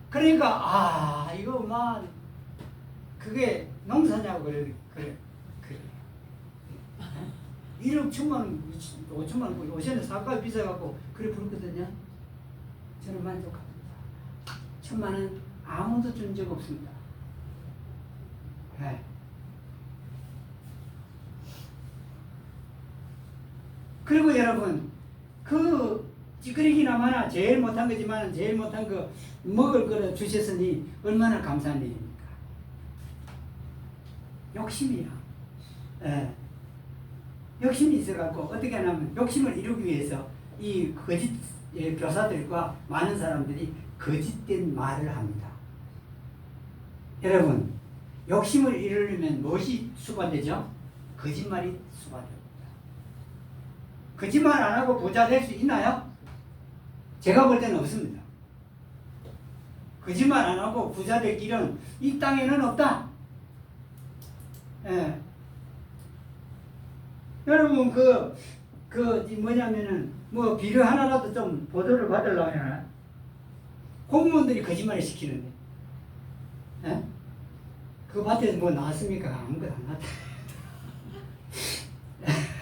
그러니까 이거 막 그게 농사냐고 그래. 1억 1천만 원, 5천만 원, 요새는 사과 비싸갖고 그래 부르거든요. 저는 만족합니다. 1,000만 원 아무도 준 적 없습니다. 네. 그리고 여러분, 그 찌끄리기나 마나 제일 못한 거지만 제일 못한 거 먹을 거를 주셨으니 얼마나 감사한 일입니까? 욕심이야. 예. 욕심이 있어갖고 어떻게 하냐면 욕심을 이루기 위해서 이 거짓 교사들과 많은 사람들이 거짓된 말을 합니다. 여러분, 욕심을 이루려면 무엇이 수반되죠? 거짓말이 수반됩니다. 거짓말 안 하고 부자 될 수 있나요? 제가 볼 때는 없습니다. 거짓말 안 하고 부자 될 길은 이 땅에는 없다. 예. 여러분, 뭐냐면은, 뭐, 비료 하나라도 좀 보도를 받으려면, 공무원들이 거짓말을 시키는데, 예? 그 밭에서 뭐 나왔습니까? 아무것도 안 나왔다.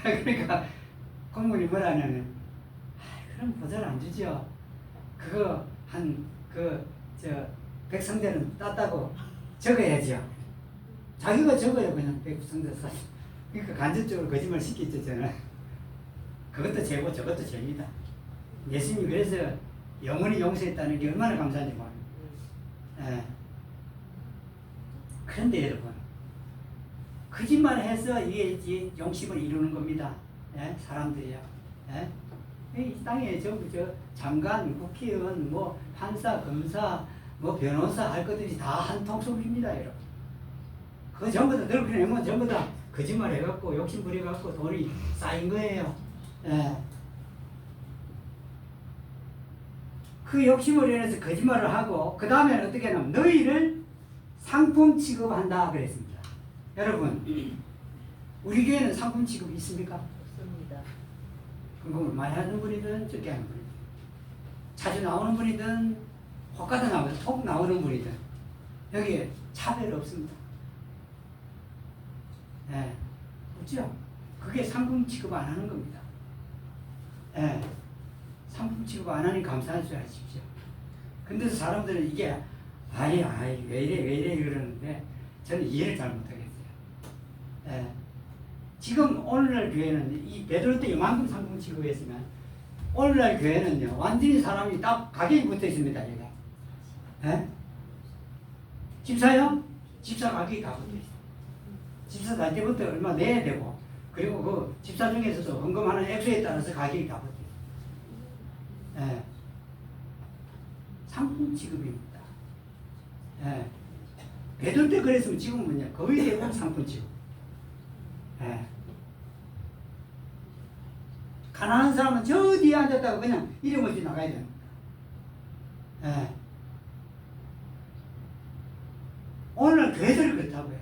그러니까, 공무원이 뭐라 하냐면, 그럼 보조를 안 주죠. 그거, 백성대는 땄다고 적어야죠. 자기가 적어요, 그냥 백성대 써. 그러니까 간접적으로 거짓말 시키죠, 저는. 그것도 죄고 저것도 죄입니다. 예수님이 그래서 영원히 용서했다는 게 얼마나 감사한지 모릅니다. 예. 그런데 여러분, 거짓말해서 이게 용심을 이루는 겁니다. 예? 사람들이요. 예? 이 땅에 전부 장관, 국회의원, 뭐 판사, 검사, 뭐 변호사 할 것들이 다 한 통속입니다, 여러분. 그 전부 다 늙어내면 전부 다 거짓말 해갖고 욕심 부려갖고 돈이 쌓인 거예요. 예. 그 욕심을 인해서 거짓말을 하고 그 다음에 어떻게 하냐면 너희를 상품 취급한다 그랬습니다. 여러분, 우리 교회는 상품 취급이 있습니까? 없습니다. 궁금을 많이 하는 분이든 적게 하는 분이든 자주 나오는 분이든 혹가다 나오든 톡 나오는 분이든 여기에 차별 없습니다. 예, 없죠? 그게 상품 취급 안 하는 겁니다. 예, 상품 취급 안 하니 감사할 줄 아십시오. 근데 사람들은 이게 아이 왜 이래 그러는데 저는 이해를 잘 못하겠어요. 예, 지금 오늘날 교회는 이 베드로 때 이만큼 상품 취급했으면 오늘날 교회는요 완전히 사람이 딱 가격이 붙어 있습니다. 얘가. 예? 집사요? 집사 가격이 다 붙어 있어요. 집사 날 때부터 얼마 내야 되고 그리고 그 집사 중에서도 헌금하는 액수에 따라서 가격이 다 붙어 있어요. 예. 상품 취급입니다. 예. 베드로 때 그랬으면 지금은요 거의 대부분 상품 취급. 예. 가난한 사람은 저 뒤에 앉았다고 그냥 이름 없이 나가야 됩니다. 예. 오늘 교회들이 그렇다고요.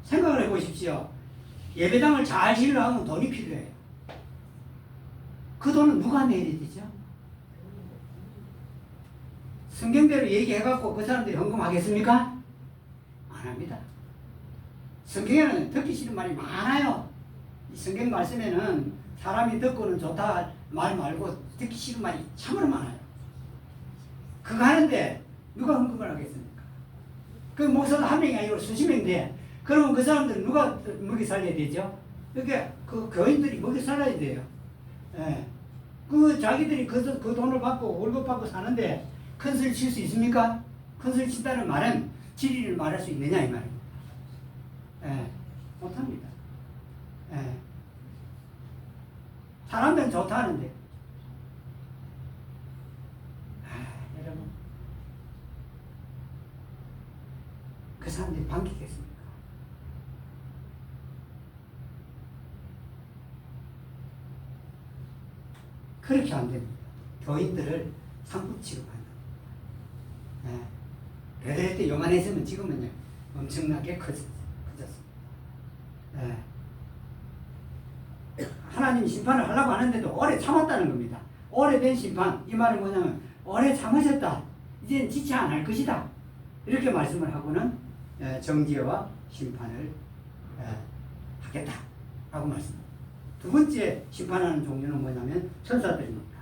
생각을 해보십시오. 예배당을 잘 지으려면 돈이 필요해요. 그 돈은 누가 내야 되죠? 성경대로 얘기해갖고 그 사람들이 헌금하겠습니까? 안 합니다. 성경에는 듣기 싫은 말이 많아요. 이 성경 말씀에는 사람이 듣고는 좋다 말 말고 듣기 싫은 말이 참으로 많아요. 그거 하는데 누가 헌금을 하겠습니까? 그 목사도 한 명이 아니고 수십 명인데 그러면 그 사람들은 누가 먹이 살려야 되죠? 그러니까 그 교인들이 먹이 살아야 돼요. 예. 그 자기들이 그 돈을 받고 월급 받고 사는데 큰 소리 칠 수 있습니까? 큰 소리 친다는 말은 진리를 말할 수 있느냐 이 말입니다. 예. 못합니다. 예. 사람들은 좋다는데 여러분 그 사람들이 반기겠습니까? 그렇게 안 됩니다. 교인들을 상품 취급한다. 예. 베드로 때 요만했으면 지금은요 엄청나게 커졌습니다. 예. 하나님이 심판을 하려고 하는데도 오래 참았다는 겁니다. 오래된 심판, 이 말은 뭐냐면 오래 참으셨다. 이제는 지체 안 할 것이다. 이렇게 말씀을 하고는 정죄와 심판을 하겠다라고 말씀합니다. 두 번째 심판하는 종류는 뭐냐면 천사들입니다.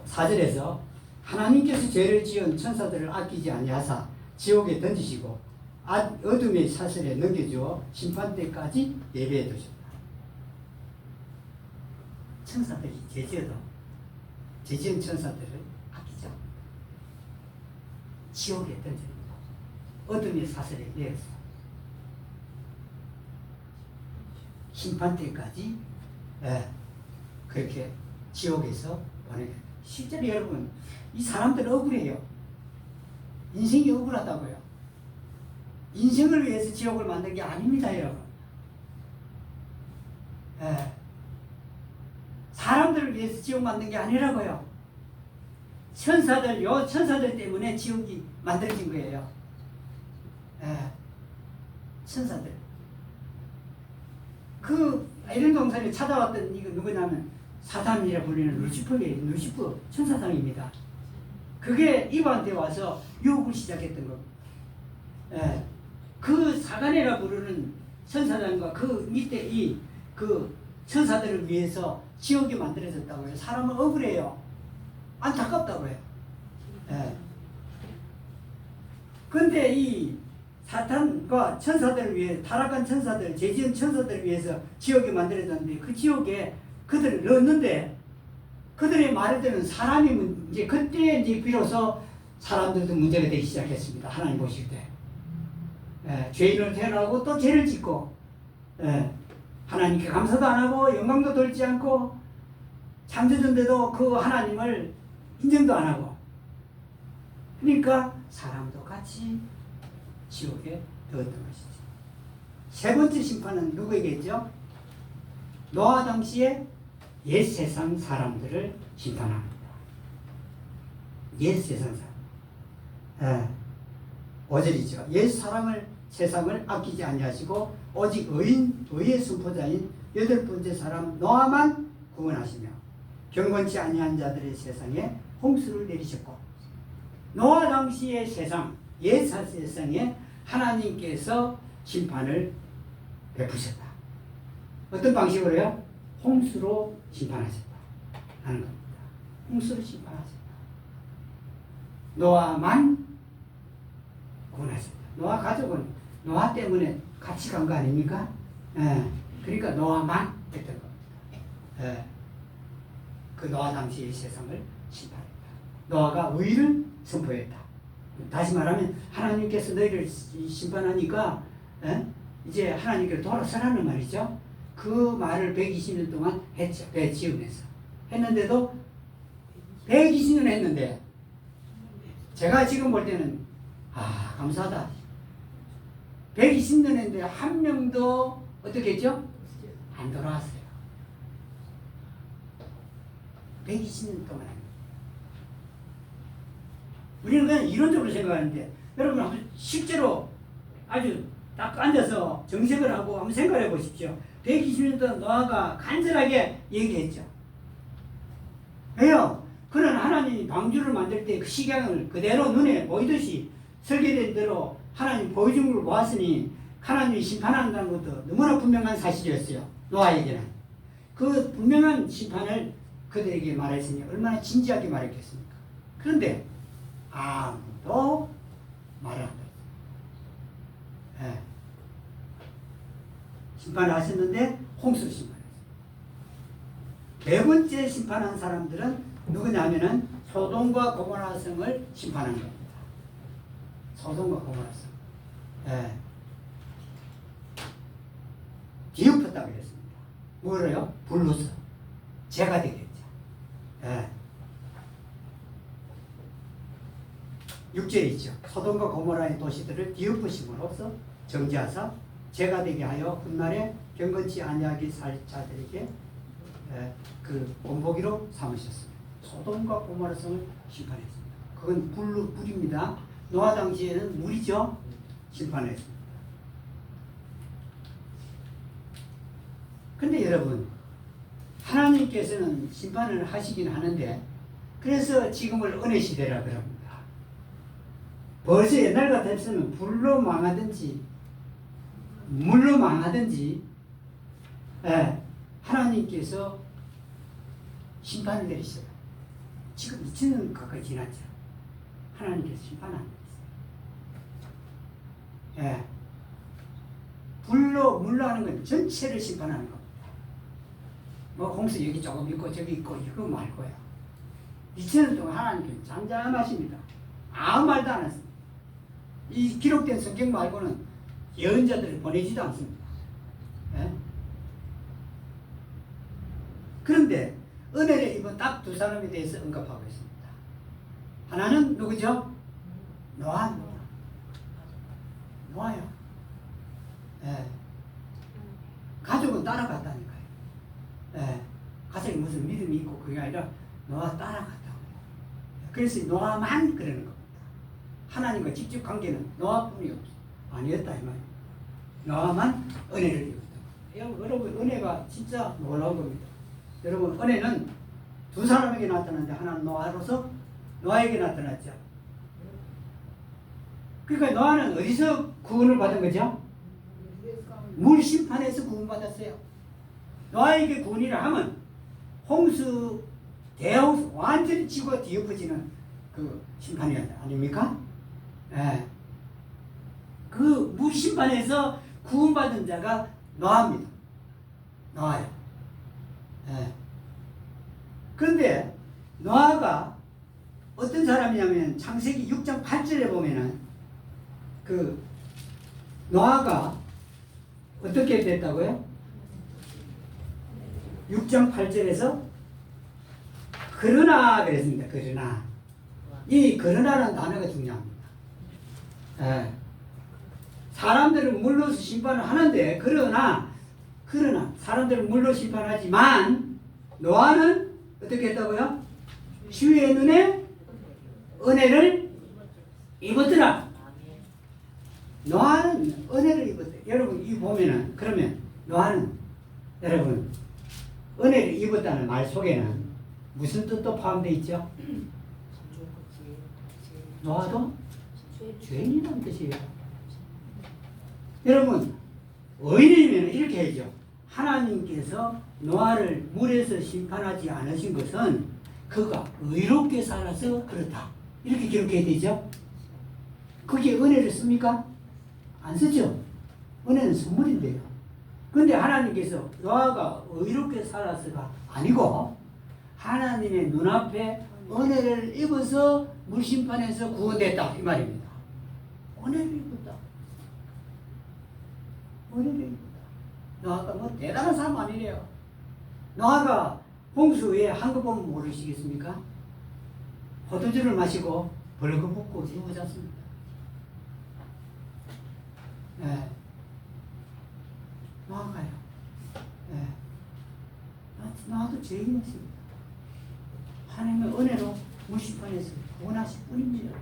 4절에서 하나님께서 죄를 지은 천사들을 아끼지 아니하사 지옥에 던지시고 어둠의 사슬에 넘겨주어 심판 때까지 예배해 두셨다. 천사들이 죄지어도 죄지은 천사들을 아끼지 않는다. 지옥에 던집니다. 어둠의 사슬에 내어서 심판 때까지 그렇게 지옥에서 보내게 됩니다. 실제로 여러분, 이 사람들은 억울해요. 인생이 억울하다고요. 인생을 위해서 지옥을 만든 게 아닙니다, 여러분. 예. 사람들을 위해서 지옥 만든 게 아니라고요. 천사들 때문에 지옥이 만들어진 거예요. 예. 천사들. 그 에덴 동산에 찾아왔던 이거 누구냐면 사단이라 불리는 루시퍼예요. 루시퍼 천사장입니다. 그게 이브한테 와서 유혹을 시작했던 겁니다. 예. 그 사단이라 부르는 천사장과 그 밑에 그 천사들을 위해서 지옥이 만들어졌다고요. 사람은 억울해요. 안타깝다고요. 예. 근데 이 사탄과 천사들을 위해, 타락한 천사들, 죄지은 천사들을 위해서 지옥이 만들어졌는데, 그 지옥에 그들을 넣었는데, 그들의 말을 듣는 사람이 이제 그때 이제 비로소 사람들도 문제가 되기 시작했습니다. 하나님 보실 때. 예, 죄인으로 태어나고 또 죄를 짓고, 예, 하나님께 감사도 안 하고 영광도 돌지 않고 창조주인데도 그 하나님을 인정도 안 하고, 그러니까 사람도 같이 지옥에 넣었던 것이죠. 세 번째 심판은 누구에게죠? 노아 당시에 옛 세상 사람들을 심판합니다. 옛 세상 사람. 5절이죠. 옛 세상을 아끼지 아니하시고 오직 의의 선포자인 여덟 번째 사람 노아만 구원하시며 경건치 아니한 자들의 세상에 홍수를 내리셨고, 노아 당시의 세상, 옛 세상에 하나님께서 심판을 베푸셨다. 어떤 방식으로요? 홍수로 심판하셨다 하는 겁니다. 홍수로 심판하셨다. 노아만 구원하셨다. 노아 가족은 노아 때문에 같이 간 거 아닙니까? 예. 그러니까 노아만 했던 겁니다. 예. 그 노아 당시의 세상을 심판했다. 노아가 의를 선포했다. 다시 말하면 하나님께서 너희를 심판하니까 이제 하나님께로 돌아서라는 말이죠. 그 말을 120년 동안 했죠. 배 지으면서 했는데도 120년 했는데 제가 지금 볼 때는 감사하다. 120년 했는데 한 명도 어떻게 했죠? 안 돌아왔어요. 120년 동안. 우리는 그냥 이론적으로 생각하는데, 여러분 실제로 아주 딱 앉아서 정색을 하고 한번 생각해 보십시오. 120년 동안 노아가 간절하게 얘기했죠. 왜요? 그는 하나님이 방주를 만들 때 그 식양을 그대로 눈에 보이듯이 설계된 대로 하나님 보여준 걸 보았으니 하나님이 심판한다는 것도 너무나 분명한 사실이었어요. 노아에게는. 그 분명한 심판을 그들에게 말했으니 얼마나 진지하게 말했겠습니까? 그런데 아무도 말을 안 했어요. 예. 심판을 하셨는데 홍수를 심판했어요. 네 번째 심판한 사람들은 누구냐면은 소돔과 고모라 성을 심판한 겁니다. 소돔과 고모라 성. 예. 뒤엎었다고 그랬습니다. 뭐래요? 불로서 죄가 되겠죠. 예. 6절에 있죠. 소돔과 고모라의 도시들을 뒤엎으심으로써 정죄하사 죄가 되게 하여 훗날에 경건치 아니하게 살 자들에게 그 본보기로 삼으셨습니다. 소돔과 고모라 성을 심판했습니다. 그건 불입니다. 노아 당시에는 물이죠. 심판했습니다. 근데 여러분, 하나님께서는 심판을 하시긴 하는데, 그래서 지금을 은혜 시대라 그럽니다. 벌써 옛날 같았으면 불로 망하든지 물로 망하든지 하나님께서 심판을 내리셔요. 지금 2000년 가까이 지났죠. 하나님께서 심판 안 내리세요. 불로 물로 하는 건 전체를 심판하는 겁니다. 뭐 홍수 여기 조금 있고 저기 있고 이거 말고요. 2000년 동안 하나님께서 잠잠하십니다. 아무 말도 안 했습니다. 이 기록된 성경 말고는 예언자들을 보내지도 않습니다. 그런데 은혜를 입은 딱 두 사람에 대해서 언급하고 있습니다. 하나는 누구죠? 노아입니다. 노아요. 예. 가족은 따라갔다니까요. 예. 가족이 무슨 믿음이 있고 그게 아니라 노아 따라갔다고요. 그래서 노아만 그러는 겁니다. 하나님과 직접 관계는 노아뿐이 아니었다 이 말이에요. 노아만 은혜를 입었다. 여러분 은혜가 진짜 놀라운 겁니다. 여러분 은혜는 두 사람에게 나타났는데 하나는 노아로서 노아에게 나타났죠. 그러니까 노아는 어디서 구원을 받은 거죠? 물 심판에서 구원받았어요. 노아에게 구원이라 하면 홍수 대홍수 완전히 지구가 뒤엎어지는 그 심판이 아닙니까? 예. 그 물 심판에서 구원받은 자가 노아입니다. 노아요. 예. 그런데 노아가 어떤 사람이냐면 창세기 6장 8절에 보면은 그 노아가 어떻게 됐다고요? 6장 8절에서 그러나 그랬습니다. 그러나 이 그러나라는 단어가 중요합니다. 예. 사람들은 물로서 심판을 하는데 그러나 사람들은 물로 심판하지만 노아는 어떻게 했다고요? 주의 눈에 은혜를 입었더라. 노아는 은혜를 입었대. 여러분 이 보면은 그러면 노아는 여러분 은혜를 입었다는 말 속에는 무슨 뜻도 포함되어 있죠? 노아도 죄인이라는 뜻이에요. 여러분 의인이면 이렇게 해야죠. 하나님께서 노아를 물에서 심판하지 않으신 것은 그가 의롭게 살아서 그렇다. 이렇게 기록해야 되죠. 그게 은혜를 씁니까? 안 쓰죠. 은혜는 선물인데요. 그런데 하나님께서 노아가 의롭게 살아서가 아니고 하나님의 눈앞에 은혜를 입어서 물심판에서 구원됐다 이 말입니다. 은혜를 입었다. 은혜를 입었다. 노아가 뭐 대단한 사람 아니래요. 노아가 홍수 왜 한 거 보면 모르시겠습니까? 포도주를 마시고 벌거벗고 누워잤습니다. 예. 노아가요. 예. 노아도 죄인이었습니다. 하나님의 은혜로 물심판에서 구원하실 뿐입니다.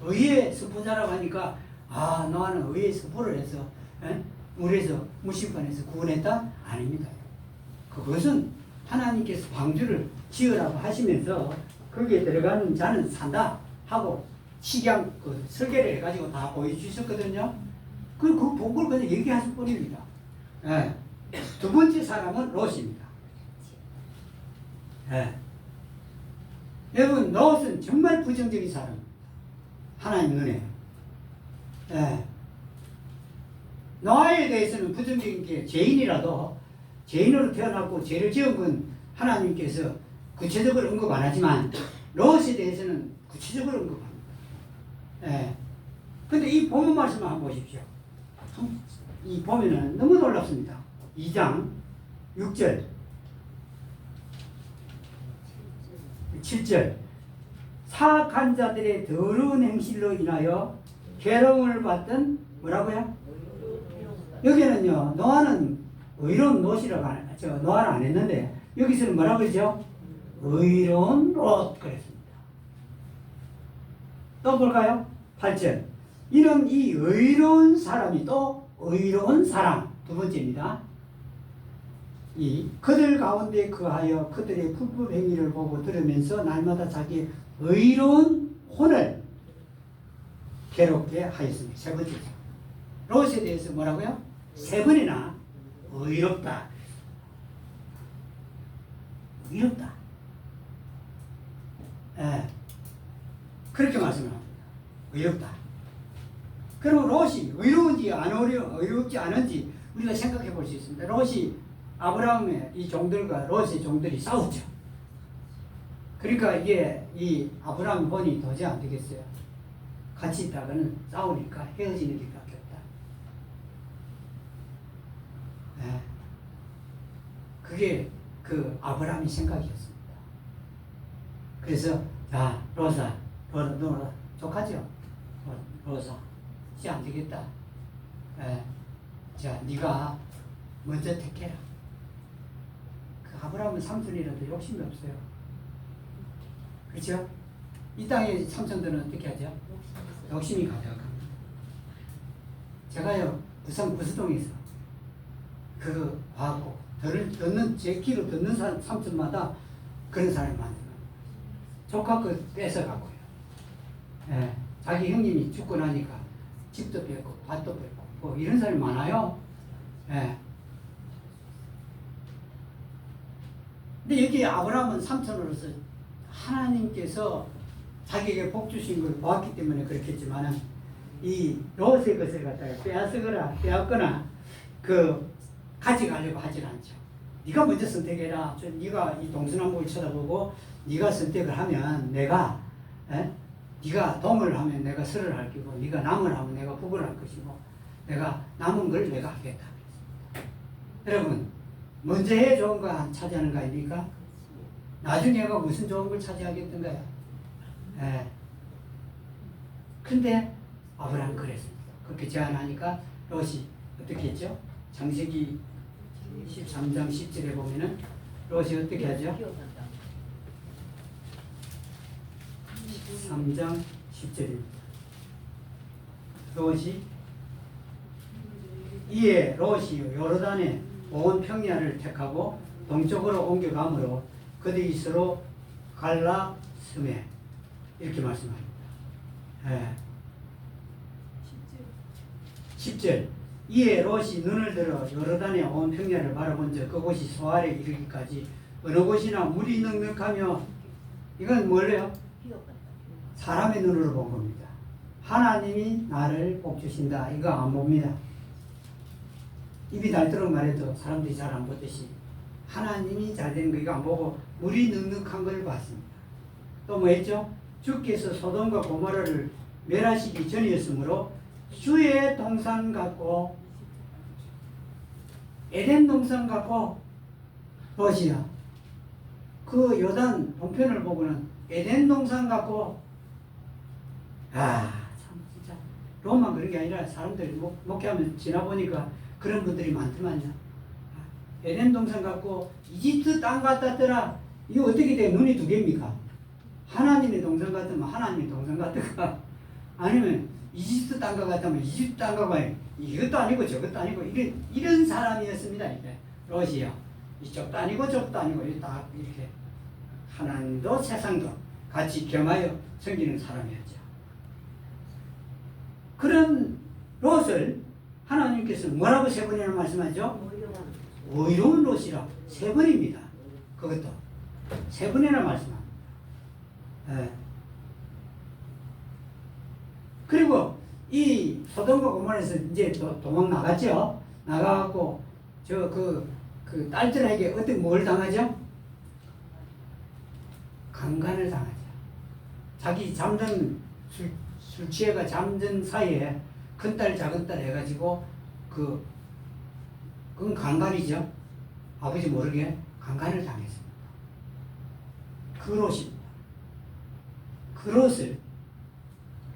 의의 선포자라고 하니까 노아는 의의 선포를 해서 물에서 물심판에서 구원했다? 아닙니다. 그것은 하나님께서 방주를 지으라고 하시면서 거기에 들어가는 자는 산다 하고 식양 그 설계를 해가지고 다 보여주셨거든요. 그 복을 그냥 얘기하실 뿐입니다. 예. 두 번째 사람은 롯입니다. 예. 여러분 롯은 정말 부정적인 사람입니다. 하나님 은혜. 예. 노아에 대해서는 부정적인 게 죄인이라도 죄인으로 태어났고 죄를 지은 건 하나님께서 구체적으로 언급 안 하지만 롯에 대해서는 구체적으로 언급합니다. 예. 근데 이 본문 말씀을 한번 보십시오. 이 보면은 너무 놀랍습니다. 2장 6절 7절 사악한 자들의 더러운 행실로 인하여 괴로움을 받던 뭐라고요? 여기는요 노아는 의로운 롯이라고 노아를 안 했는데 여기서는 뭐라고 그러죠? 의로운 롯 그랬습니다. 또 볼까요? 8절 이는 이 의로운 사람이 또 의로운 사람 두 번째입니다. 이 그들 가운데 거하여 그들의 불법 행위를 보고 들으면서 날마다 자기의 의로운 혼을 괴롭게 하였습니다. 세 번째죠. 롯에 대해서 뭐라고요? 세 번이나 의롭다. 의롭다. 예. 그렇게 말씀합니다. 의롭다. 그럼 롯이 의로운지 의롭지 않은지 우리가 생각해 볼 수 있습니다. 롯이 아브라함의 이 종들과 롯의 종들이 싸웠죠. 그러니까 이게 이 아브라함 본이 도저히 안 되겠어요. 같이 있다가는 싸우니까 헤어지는 일밖에 없다. 네. 그 아브라함의 생각이었습니다. 그래서 자 로사, 너 족하죠? 로사, 이제 안 되겠다. 자 네가 먼저 택해라. 그 아브라함은 삼손이라도 욕심이 없어요. 그렇죠? 이 땅의 삼손들은 어떻게 하죠? 욕심이 가득합니다. 제가요 부산 구수동에서 그 와갖고 제 귀로 듣는 삼촌마다 그런 사람이 많아요. 조카 거 뺏어가고요. 자기 형님이 죽고 나니까 집도 뺏고 밭도 뺏고 뭐 이런 사람이 많아요. 근데 여기 아브라함은 삼촌으로서 하나님께서 자기에게 복 주신 걸 보았기 때문에 그렇겠지만은 이 롯의 것을 갖다가 빼앗거나 그 가져가려고 하질 않죠. 네가 먼저 선택해라. 네가 이 동서남북을 쳐다보고 네가 선택을 하면 내가 네가 동을 하면 내가 서를 할 거고 네가 남을 하면 내가 북을 할 것이고 내가 남은 걸 내가 하겠다. 여러분 먼저 해 좋은 거 차지하는 거 아닙니까? 나중에 가 무슨 좋은 걸 차지하겠던가요? 근데 아브라함 그랬습니다. 그렇게 제안하니까 롯이 어떻게 했죠? 창세기 13장 10절에 보면은 롯이 어떻게 하죠? 13장 10절입니다. 롯이 이에 롯이 요르단의 온 평야를 택하고 동쪽으로 옮겨가므로 그들이 서로 갈라섬에 이렇게 말씀합니다. 10절 이에 롯이 눈을 들어 요르단의 온 평야를 바라본즉 그곳이 소알에 이르기까지 어느 곳이나 물이 넉넉하며 이건 뭘래요? 사람의 눈으로 본 겁니다. 하나님이 나를 복 주신다 이거 안 봅니다. 입이 닳도록 말해도 사람들이 잘 안 보듯이 하나님이 잘 되는 거 이거 안 보고 물이 넉넉한 걸 봤습니다. 또 뭐 했죠? 주께서 소돔과 고모라를 멸하시기 전이었으므로 주의 동산 같고 에덴 동산 같고 롯이야. 그 요단 동편을 보고는 에덴 동산 같고 참 진짜 롯만 그런 게 아니라 사람들이 목회하면 지나보니까 그런 분들이 많더만요. 에덴 동산 같고 이집트 땅 같았더라. 이거 어떻게 돼? 눈이 두 개입니까? 하나님의 동산 같으면 하나님의 동산 같을까? 아니면 이집트 땅과 같으면 이집트 땅과 같으면 이것도 아니고 저것도 아니고 이런 사람이었습니다. 이게 롯이요. 이쪽도 아니고 저것도 아니고 딱 이렇게 하나님도 세상도 같이 겸하여 섬기는 사람이었죠. 그런 롯을 하나님께서 뭐라고 세 번이나 말씀하죠? 의로운 롯이라 세 번입니다. 그것도 세 번이나 말씀합니다. 그리고 이 소돔과 고모라에서 이제 도망 나갔죠. 나가갖고 그 딸들에게 어떻게 뭘 당하죠? 강간을 당하죠. 자기 잠든 술 취해가 잠든 사이에 큰딸 작은딸 해가지고 그건 강간이죠. 아버지 모르게 강간을 당했습니다. 그 롯입니다. 그 롯을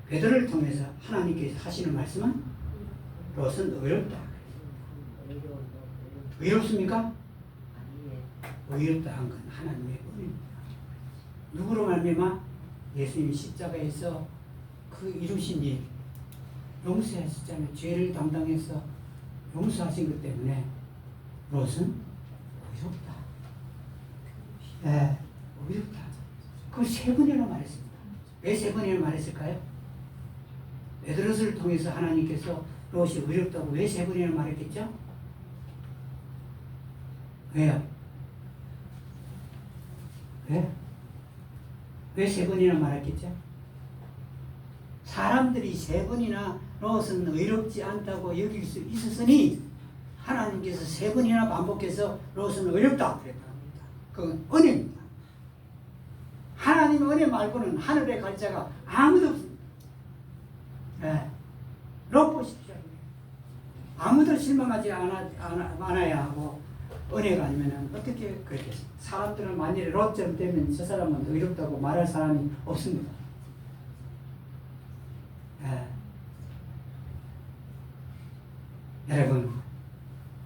베드로를 통해서 하나님께서 하시는 말씀은 롯은 의롭다. 의롭습니까? 의롭다 한 건 하나님의 은혜입니다. 누구로 말미암아? 예수님이 십자가에서 그 이루신 일 용서하셨잖아요. 죄를 담당해서 용서하신 것 때문에 롯은 의롭다. 의롭다. 그 세 번이나 말했습니다. 왜 세 번이나 말했을까요? 베드로를 통해서 하나님께서 롯이 의롭다고 왜 세 번이나 말했겠죠? 왜요? 왜 세 번이나 말했겠죠? 사람들이 세 번이나 롯은 의롭지 않다고 여길 수 있었으니 하나님께서 세 번이나 반복해서 롯은 의롭다 그랬답니다. 그건 은혜입니다. 하나님 은혜 말고는 하늘에 갈 자가 아무도 없습니다. 롯 보십시오. 아무도 실망하지 않아야 하고 은혜가 아니면 어떻게 그렇겠습니까? 사람들은 만일에 롯처럼 되면 저 사람은 의롭다고 말할 사람이 없습니다. 예. 여러분,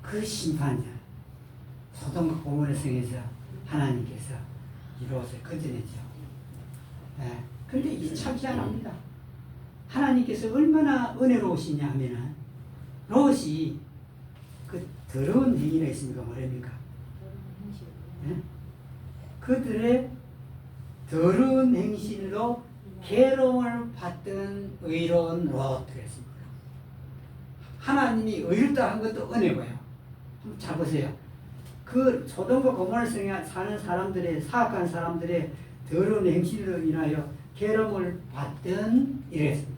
그 심판이야. 소돔과 고모라 성에서 하나님께서 이 롯을 건져냈죠. 예. 그런데 이게 참 희한합니다. 하나님께서 얼마나 은혜로우시냐 하면은 롯이 그 더러운 행위가 있습니까? 뭐랍니까? 예? 그들의 더러운 행실로 괴로움을 받던 의로운 롯 그랬습니다. 하나님이 의롭다 한 것도 은혜고요. 한번 잘 보세요. 그 소돔과 고모라 성에 사는 사람들의 사악한 사람들의 더러운 행실로 인하여 괴로움을 받던 이랬습니다.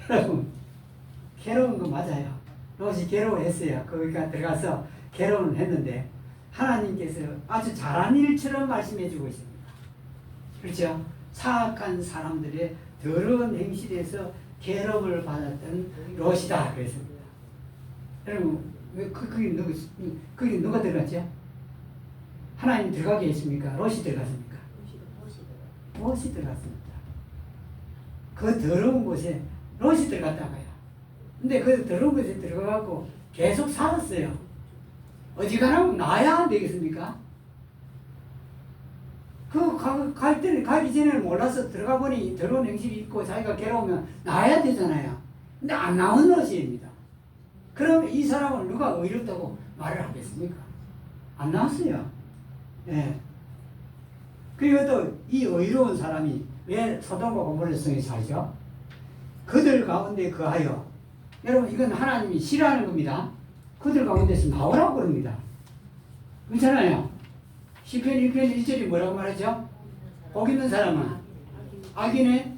여러분, 괴로운 거 맞아요. 롯이 괴로워했어요. 거기가 들어가서 괴로움을 했는데 하나님께서 아주 잘한 일처럼 말씀해 주고 있습니다. 그렇죠? 사악한 사람들의 더러운 행실에서 괴로움을 받았던 롯이다 그랬습니다. 여러분, 왜 거기 누가 들어갔죠? 하나님 들어가게 했습니까? 롯이 들어갔습니까? 롯이 들어갔습니다. 그 더러운 곳에 롯이 들어갔다고요. 근데 그 더러운 곳에 들어가고 계속 살았어요. 어지간하면 나야 안 되겠습니까? 갈 때는 가기 전에는 몰라서 들어가 보니 더러운 행실이 있고 자기가 괴로우면 나야 되잖아요. 근데 안 나온 롯입니다. 그럼 이 사람을 누가 의롭다고 말을 하겠습니까? 안 나왔어요. 예. 그리고 또 이 의로운 사람이 왜 소돔과 고모라 성에 살죠? 그들 가운데 거하여, 여러분 이건 하나님이 싫어하는 겁니다. 그들 가운데서 나오라고 그럽니다. 그렇잖아요. 시편 1편 1절이 뭐라고 말하죠? 복 있는 사람은 악인의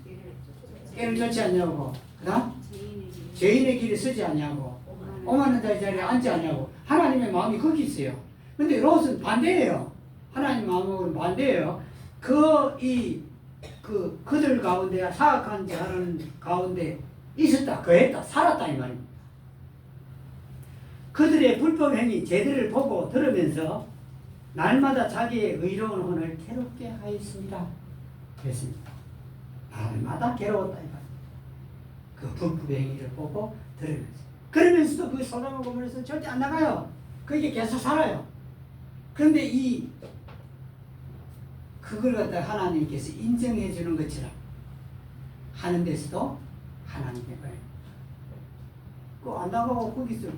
깨를 쫓지 않냐고, 그다음 죄인의 길에 서지 않냐고, 오만한 자의 자리에 앉지 않냐고. 하나님의 마음이 거기 있어요. 근데 롯은 반대예요. 하나님 마음은 반대예요. 그들 가운데 사악한 자는 가운데 있었다, 거했다, 살았다 이 말입니다. 그들의 불법 행위 죄들을 보고 들으면서 날마다 자기의 의로운 혼을 괴롭게 하였습니다. 그랬습니다. 날마다 괴로웠다 이 말입니다. 그 불법 행위를 보고 들으면서. 그러면서도 그 소돔과 고모라에서 절대 안 나가요. 거기에 계속 살아요. 그런데 그걸 갖다 하나님께서 인정해 주는 것처럼 하는 데서도 하나님의 은혜입니다. 안 나가고 거기서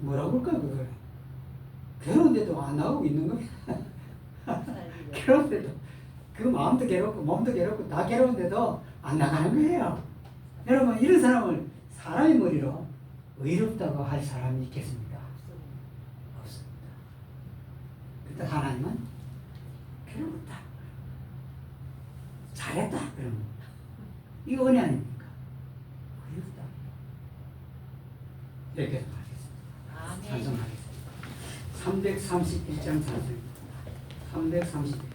뭐라고 할까 그걸? 괴로운데도 안 나가고 있는 거야. 괴로운데도 그 마음도 괴롭고 몸도 괴롭고 다 괴로운데도 안 나가는 거예요. 여러분, 이런 사람을 사람의 머리로 의롭다고 할 사람이 있겠습니까? 없습니다. 그때 하나님은 괴로웠다, 잘했다 그러면 이거 은혜 아닙니까? 의롭다. 이렇게 하겠습니다. 찬송하겠습니다. 331장 찬송입니다. 331장.